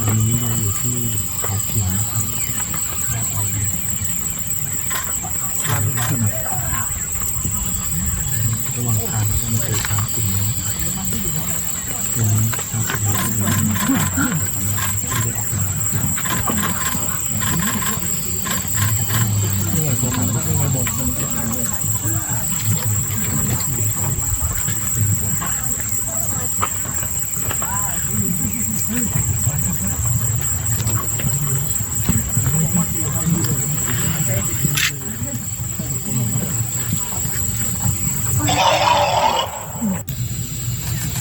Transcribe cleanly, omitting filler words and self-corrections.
วันนี้เราอยู่ที่เขาเขียวนะครับระหว่างทางก็จะมาเจอช้างกลุ่มนี้ตรงนี้ช้างกลุ่มนี้ก็ยังไม่ได้ออกมานี่ไงตัวผมก็ไม่บอกมันจะทำเลย